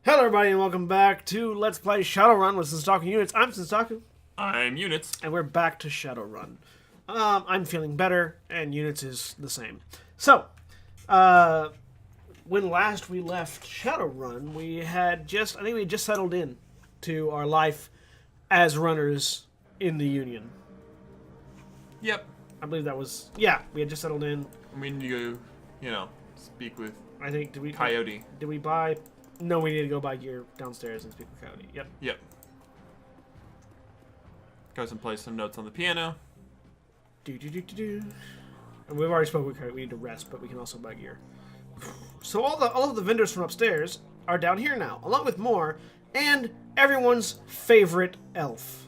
Hello everybody and welcome back to Let's Play Shadowrun with Senstaku Units. I'm Senstaku. I'm Units. And we're back to Shadowrun. I'm feeling better and Units is the same. So, when last we left Shadowrun, we had just settled in to our life as runners in the Union. Yep. I believe that was, we had just settled in. We need to go, speak with I think, Coyote. Did we buy? No, we need to go buy gear downstairs and speak with Coyote. Yep. Goes and plays some notes on the piano. And we've already spoken with Coyote. We need to rest, but we can also buy gear. So all of the vendors from upstairs are down here now, along with more, and everyone's favorite elf,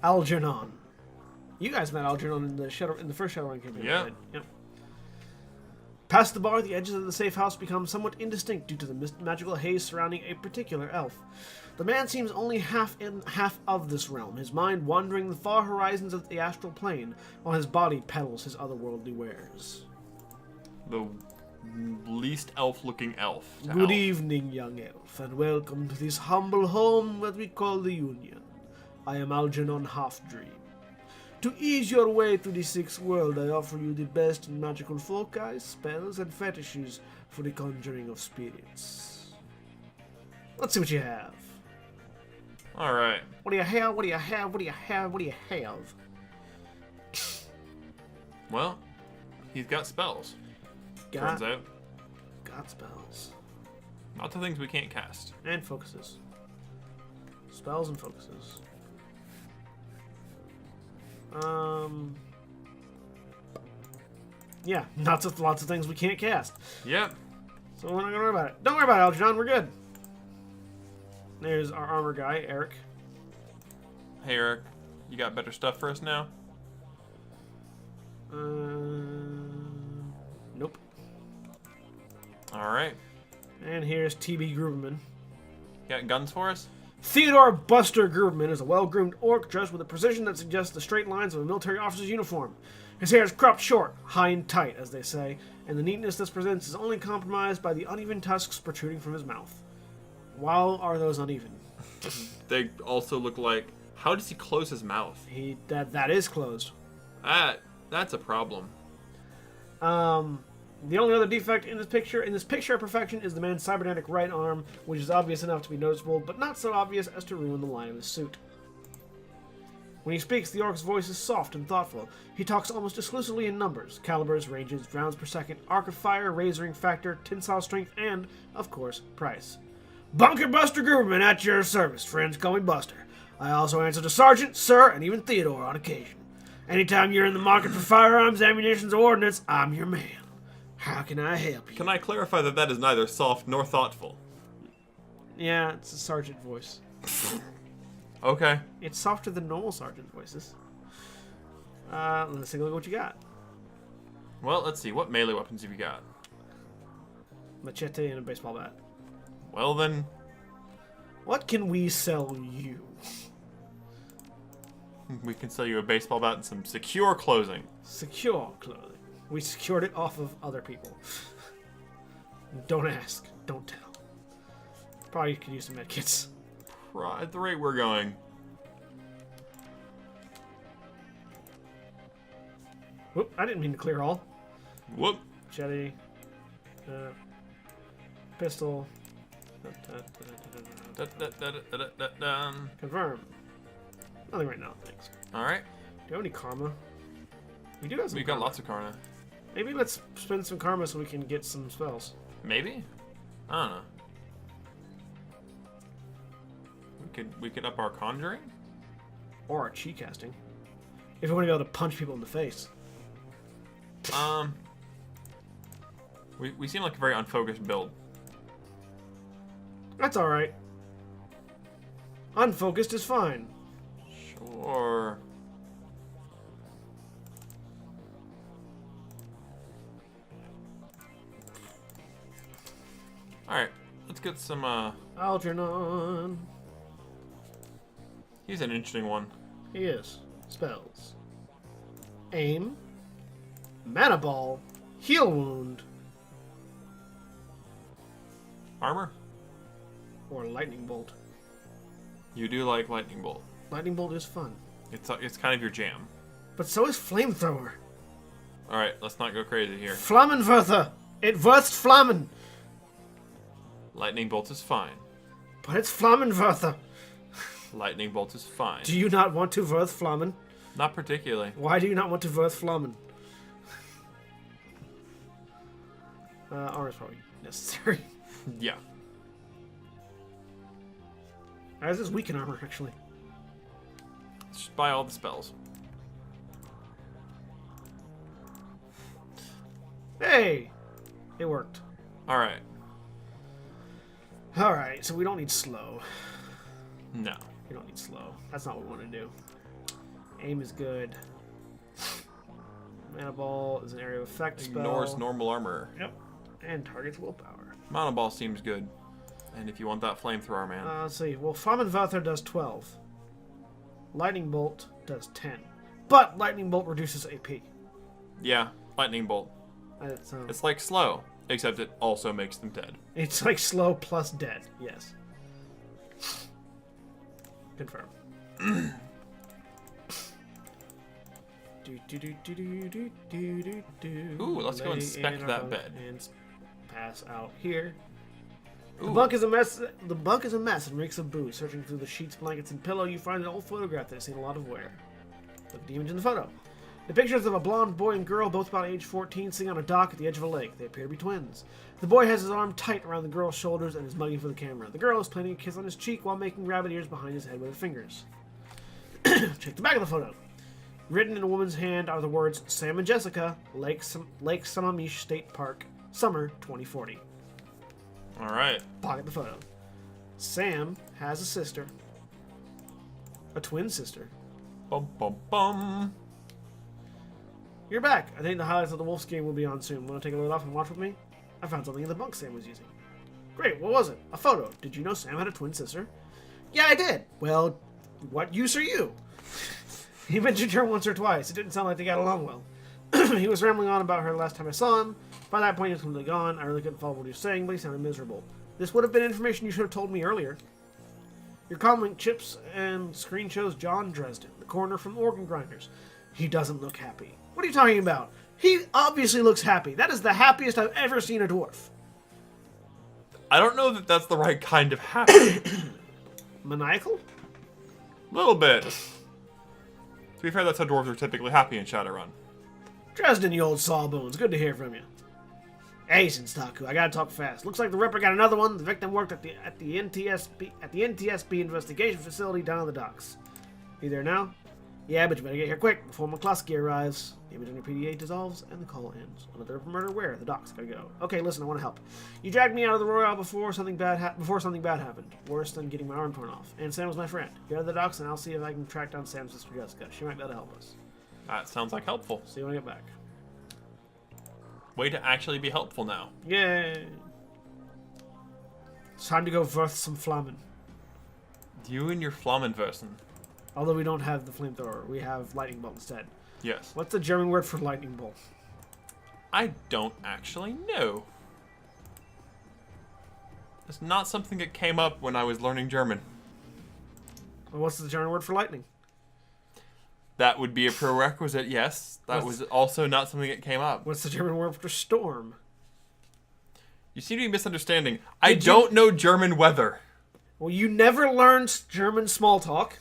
Algernon. You guys met Algernon in the first Shadowrun campaign. Yeah. Yep. Past the bar, the edges of the safe house become somewhat indistinct due to the magical haze surrounding a particular elf. The man seems only half of this realm, his mind wandering the far horizons of the astral plane, while his body peddles his otherworldly wares. The least elf-looking elf. Good evening, young elf, and welcome to this humble home that we call the Union. I am Algernon Halfdream. To ease your way through the sixth world, I offer you the best in magical foci, spells, and fetishes for the conjuring of spirits. Let's see what you have. Alright. What do you have? What do you have? What do you have? What do you have? Well, he's got spells. Turns out. Got spells. Lots of things we can't cast. And focuses. Spells and focuses. Yeah, lots of things we can't cast. Yep. So we're not gonna worry about it. Don't worry about it, Algernon. We're good. There's our armor guy, Eric. Hey, Eric. You got better stuff for us now? Nope. Alright. And here's T.B. Gruberman. Got guns for us? Theodore Buster Gruberman is a well-groomed orc dressed with a precision that suggests the straight lines of a military officer's uniform. His hair is cropped short, high and tight, as they say, and the neatness this presents is only compromised by the uneven tusks protruding from his mouth. Why are those uneven? They also look like... How does he close his mouth? That is closed. That's a problem. The only other defect in this picture of perfection is the man's cybernetic right arm, which is obvious enough to be noticeable, but not so obvious as to ruin the line of his suit. When he speaks, the orc's voice is soft and thoughtful. He talks almost exclusively in numbers, calibers, ranges, rounds per second, arc of fire, razoring factor, tensile strength, and, of course, price. Bunker Buster Gruberman at your service. Friends call me Buster. I also answer to Sergeant, Sir, and even Theodore on occasion. Anytime you're in the market for firearms, ammunition, or ordnance, I'm your man. How can I help you? Can I clarify that that is neither soft nor thoughtful? Yeah, it's a sergeant voice. Okay. It's softer than normal sergeant voices. Let's take a look at what you got. Well, let's see. What melee weapons have you got? Machete and a baseball bat. Well, then... What can we sell you? We can sell you a baseball bat and some secure clothing. Secure clothing. We secured it off of other people. Don't ask. Don't tell. Probably could use some medkits. At the rate we're going. Whoop, I didn't mean to clear all. Whoop. Machete. Pistol. Confirm. Nothing right now, thanks. Alright. Do you have any karma? We do have some We've karma. got lots of karma. Maybe let's spend some karma so we can get some spells. Maybe? I don't know. We could up our conjuring? Or our chi casting. If we want to be able to punch people in the face. We seem like a very unfocused build. That's alright. Unfocused is fine. Sure. Alright, let's get some, Algernon. He's an interesting one. He is. Spells. Aim. Mana Ball. Heal Wound. Armor? or lightning bolt. You do like lightning bolt. Lightning bolt is fun. It's kind of your jam. But so is flamethrower. All right, let's not go crazy here. Flammenwerfer. It wirst Flammen. Lightning bolt is fine. But it's Flammenwerfer. Lightning bolt is fine. Do you not want to wirth Flammen? Not particularly. Why do you not want to wirth Flammen? Armor is probably necessary. Yeah. This is weaken armor, actually. Just buy all the spells. Hey! It worked. Alright. Alright, so we don't need slow. No. We don't need slow. That's not what we want to do. Aim is good. Mana Ball is an area of effect spell. Ignores normal armor. Yep. And targets willpower. Mana Ball seems good. And if you want that flamethrower, man. Let's see. Well, Flammenwerfer does 12. Lightning Bolt does 10. But Lightning Bolt reduces AP. Yeah, lightning bolt. It's like slow, except it also makes them dead. It's like slow plus dead. Yes. Confirm. Ooh, let's go inspect that bed. And pass out here. Ooh. The bunk is a mess. The bunk is a mess and reeks of booze. Searching through the sheets, blankets, and pillow, you find an old photograph that has seen a lot of wear. Look at the image in the photo. The pictures of a blonde boy and girl, both about age 14, sitting on a dock at the edge of a lake. They appear to be twins. The boy has his arm tight around the girl's shoulders and is mugging for the camera. The girl is planting a kiss on his cheek while making rabbit ears behind his head with her fingers. Check the back of the photo. Written in a woman's hand are the words Sam and Jessica, Lake Sammamish State Park, Summer 2040. Alright. Pocket the photo. Sam has a sister. A twin sister. Bum bum bum. You're back. I think the highlights of the Wolf's game will be on soon. Want to take a load off and watch with me? I found something in the bunk Sam was using. Great, what was it? A photo. Did you know Sam had a twin sister? Yeah, I did. Well, what use are you? He mentioned her once or twice. It didn't sound like they got along well. He was rambling on about her last time I saw him. By that point, he was completely gone. I really couldn't follow what he was saying, but he sounded miserable. This would have been information you should have told me earlier. Your comm chips and screen shows John Dresden, the coroner from Organ Grinders. He doesn't look happy. What are you talking about? He obviously looks happy. That is the happiest I've ever seen a dwarf. I don't know that that's the right kind of happy. Maniacal? A little bit. To be fair, that's how dwarves are typically happy in Shadowrun. Dresden, you old sawbones. Good to hear from you. Hey, Senstaku, I gotta talk fast. Looks like the Ripper got another one. The victim worked at the NTSB investigation facility down on the docks. You there now? Yeah, but you better get here quick before McCluskey arrives. The image on your PDA dissolves and the call ends. Another murder where? The docks. Gotta go. Okay, listen, I want to help. You dragged me out of the Royale before something bad happened. Worse than getting my arm torn off. And Sam was my friend. Get out of the docks and I'll see if I can track down Sam's sister Jessica. She might be able to help us. That sounds like helpful. See you when I get back. Way to actually be helpful now. Yay! It's time to go verth some Flammen. You and your Flammenversen. Although we don't have the flamethrower, we have lightning bolt instead. Yes. What's the German word for lightning bolt? I don't actually know. It's not something that came up when I was learning German. Well, what's the German word for lightning? That would be a prerequisite, yes. That was also not something that came up. What's the German word for storm? You seem to be misunderstanding. I don't know German weather. Well, you never learned German small talk.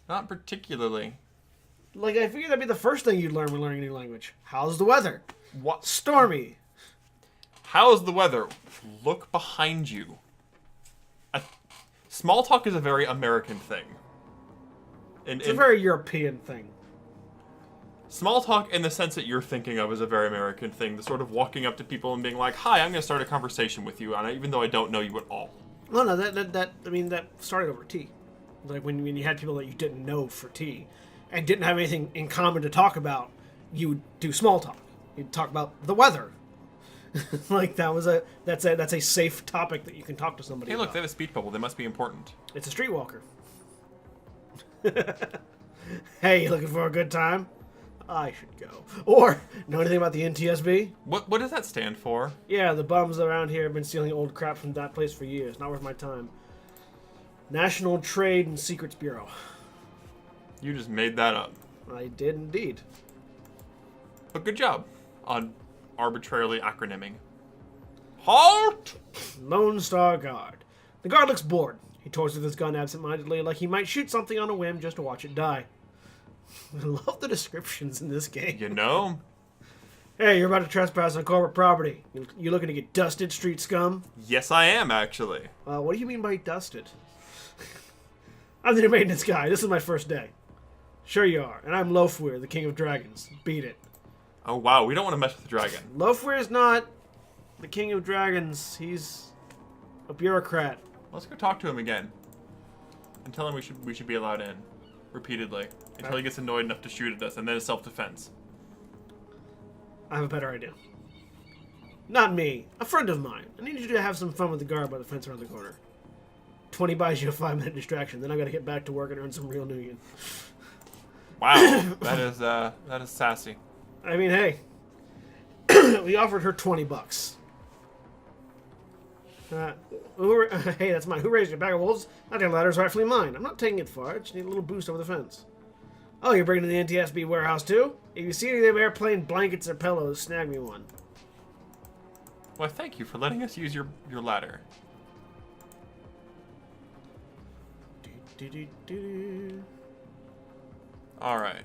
Not particularly. Like, I figured that'd be the first thing you'd learn when learning a new language. How's the weather? What? Stormy. How's the weather? Look behind you. Small talk is a very American thing. It's a very European thing. Small talk, in the sense that you're thinking of, is a very American thing. The sort of walking up to people and being like, "Hi, I'm going to start a conversation with you," and even though I don't know you at all. No, that started over tea. Like when you had people that you didn't know for tea, and didn't have anything in common to talk about, you would do small talk. You'd talk about the weather. Like that's a safe topic that you can talk to somebody. Hey, look, about. they have a speech bubble. They must be important. It's a streetwalker. Hey, you looking for a good time? I should go. Or, know anything about the NTSB? What does that stand for? Yeah, the bums around here have been stealing old crap from that place for years. Not worth my time. National Trade and Secrets Bureau. You just made that up. I did indeed. But good job on arbitrarily acronyming. Halt! Lone Star Guard. The guard looks bored. He toys with his gun absentmindedly like he might shoot something on a whim just to watch it die. I love the descriptions in this game. You know? Hey, you're about to trespass on corporate property. You looking to get dusted, street scum? Yes, I am, actually. What do you mean by dusted? I'm the new maintenance guy. This is my first day. Sure you are. And I'm Lofweir, the king of dragons. Beat it. Oh, wow. We don't want to mess with the dragon. Lofweir is not the king of dragons. He's a bureaucrat. Let's go talk to him again. And tell him we should be allowed in. Repeatedly. Until he gets annoyed enough to shoot at us, and then it's self-defense. I have a better idea. Not me. A friend of mine. I need you to have some fun with the guard by the fence around the corner. 20 buys you a 5-minute distraction. Then I gotta get back to work and earn some real Nuyen. Wow. that is sassy. I mean, hey. We offered her 20 bucks. Hey, that's mine. Who raised your bag of wolves? That damn ladder's rightfully mine. I'm not taking it far. I just need a little boost over the fence. Oh, you're bringing in the NTSB warehouse too? If you see any of them airplane blankets or pillows, snag me one. Well, thank you for letting us use your ladder. Alright.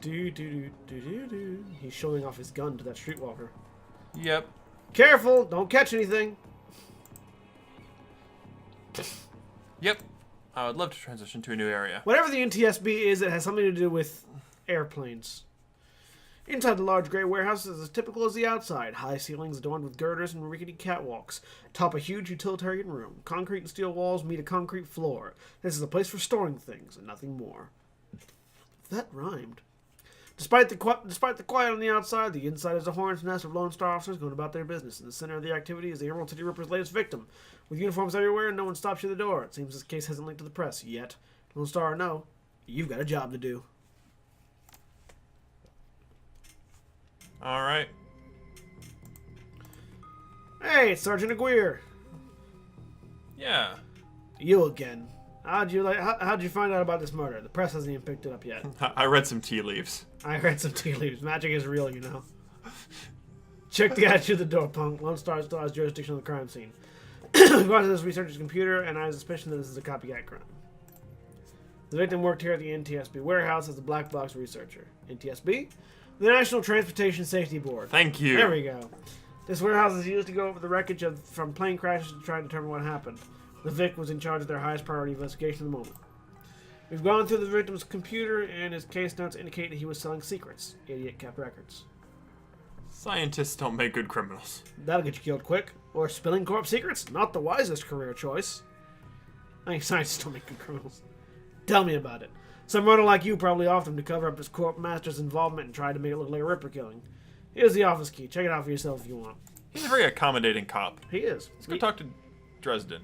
He's showing off his gun to that streetwalker. Yep. Careful! Don't catch anything! Yep. I would love to transition to a new area. Whatever the NTSB is, it has something to do with airplanes. Inside the large gray warehouse is as typical as the outside. High ceilings adorned with girders and rickety catwalks. Top a huge utilitarian room. Concrete and steel walls meet a concrete floor. This is a place for storing things and nothing more. That rhymed. Despite the quiet on the outside, the inside is a hornet's nest of Lone Star officers going about their business. In the center of the activity is the Emerald City Ripper's latest victim. With uniforms everywhere, no one stops you at the door. It seems this case hasn't linked to the press yet. Lone Star or no, you've got a job to do. Alright. Hey, it's Sergeant Aguirre. Yeah. You again. How'd you find out about this murder? The press hasn't even picked it up yet. I read some tea leaves. I read some tea leaves. Magic is real, you know. Check the attitude of the door, punk. Lone Star still has jurisdiction on the crime scene. Go to this researcher's computer, and I have a suspicion that this is a copycat crime. The victim worked here at the NTSB warehouse as a black box researcher. NTSB? The National Transportation Safety Board. Thank you. There we go. This warehouse is used to go over the wreckage from plane crashes to try and determine what happened. The Vic was in charge of their highest priority investigation at the moment. We've gone through the victim's computer, and his case notes indicate that he was selling secrets. Idiot kept records. Scientists don't make good criminals. That'll get you killed quick. Or spilling corp secrets? Not the wisest career choice. I mean, scientists don't make good criminals. Tell me about it. Some runner like you probably offered him to cover up his corp master's involvement and tried to make it look like a Ripper killing. Here's the office key. Check it out for yourself if you want. He's a very accommodating cop. He is. Let's go talk to Dresden.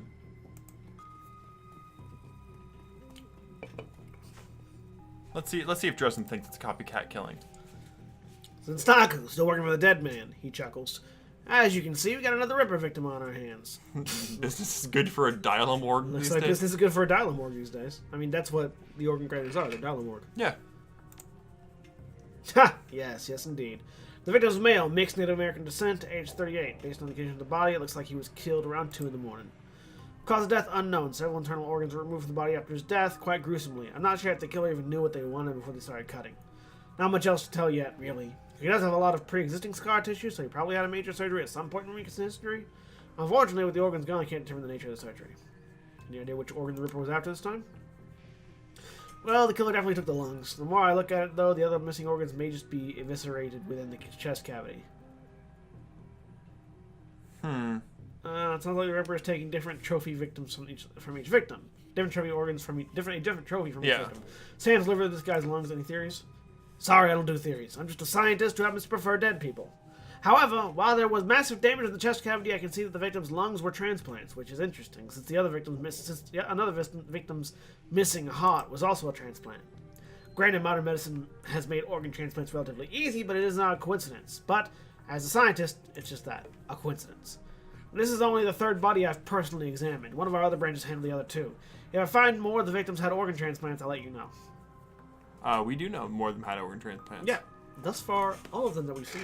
Let's see if Dresden thinks it's a copycat killing. Senstaku, still working for the dead man, he chuckles. As you can see, we got another Ripper victim on our hands. This is good for a dial-a-morgue Looks these like days. this is good for a dial-a-morgue these days. I mean, that's what the organ graders are. They're dial-a-morgue. Yeah. Ha! Yes, indeed. The victim is male, mixed Native American descent, age 38. Based on the condition of the body, it looks like he was killed around 2 in the morning. Cause of death unknown. Several internal organs were removed from the body after his death, quite gruesomely. I'm not sure if the killer even knew what they wanted before they started cutting. Not much else to tell yet, really. He does have a lot of pre-existing scar tissue, so he probably had a major surgery at some point in recent history. Unfortunately, with the organs gone, I can't determine the nature of the surgery. Any idea which organ the Ripper was after this time? Well, the killer definitely took the lungs. The more I look at it, though, the other missing organs may just be eviscerated within the chest cavity. It sounds like the Ripper is taking different trophy victims from each victim. Different trophy organs from different trophy from each victim. Sam's liver this guy's lungs. Any theories? Sorry, I don't do theories. I'm just a scientist who happens to prefer dead people. However, while there was massive damage to the chest cavity, I can see that the victim's lungs were transplants, which is interesting, since another victim's missing heart was also a transplant. Granted, modern medicine has made organ transplants relatively easy, but it is not a coincidence. But, as a scientist, it's just that, a coincidence. This is only the third body I've personally examined. One of our other branches handled the other two. If I find more of the victims had organ transplants, I'll let you know. We do know more of them had organ transplants. Yeah. Thus far, all of them that we've seen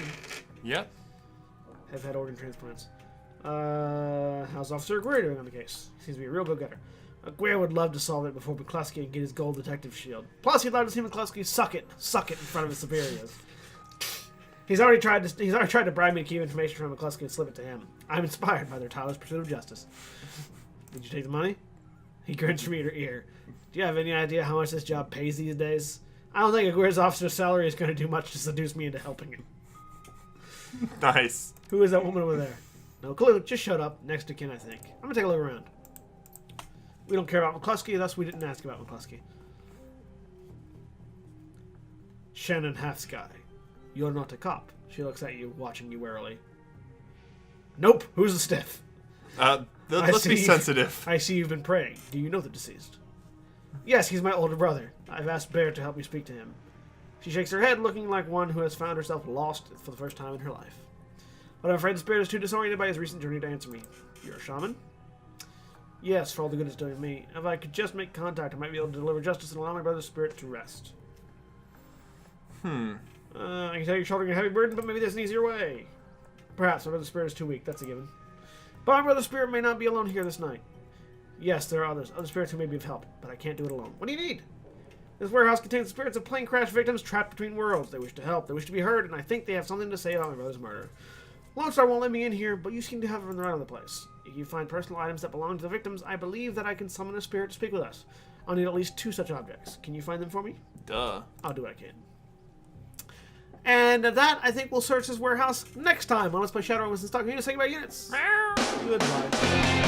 Yep. have had organ transplants. How's Officer Greer doing on the case? Seems to be a real go-getter. Greer would love to solve it before McCluskey and get his gold detective shield. Plus, he'd love to see McCluskey suck it in front of his superiors. He's already tried to bribe me to keep information from McCluskey and slip it to him. I'm inspired by their tireless pursuit of justice. Did you take the money? He grins from ear to ear. Do you have any idea how much this job pays these days? I don't think Aguirre's officer's salary is going to do much to seduce me into helping him. Nice. Who is that woman over there? No clue. Just showed up. Next to kin, I think. I'm going to take a look around. We don't care about McCluskey, thus we didn't ask about McCluskey. Shannon Half-Sky. You're not a cop. She looks at you, watching you warily. Nope. Who's the stiff? Let's be sensitive. I see you've been praying. Do you know the deceased? Yes, he's my older brother. I've asked Bear to help me speak to him. She shakes her head, looking like one who has found herself lost for the first time in her life. But I'm afraid the spirit is too disoriented by his recent journey to answer me. You're a shaman? Yes, for all the good it's doing me. If I could just make contact, I might be able to deliver justice and allow my brother's spirit to rest. I can tell you're shouldering a heavy burden, but maybe there's an easier way. Perhaps my brother's spirit is too weak, that's a given. But my brother's spirit may not be alone here this night. Yes, there are other spirits who may be of help, but I can't do it alone. What do you need? This warehouse contains the spirits of plane crash victims trapped between worlds. They wish to help, they wish to be heard, and I think they have something to say about my brother's murder. Lone Star won't let me in here, but you seem to have them around the place. If you find personal items that belong to the victims, I believe that I can summon a spirit to speak with us. I'll need at least 2 such objects. Can you find them for me? Duh. I'll do what I can. And that, I think, we'll search this warehouse next time on Let's Play Shadowrun with Senstaku Uknits. Say goodbye, units. Goodbye.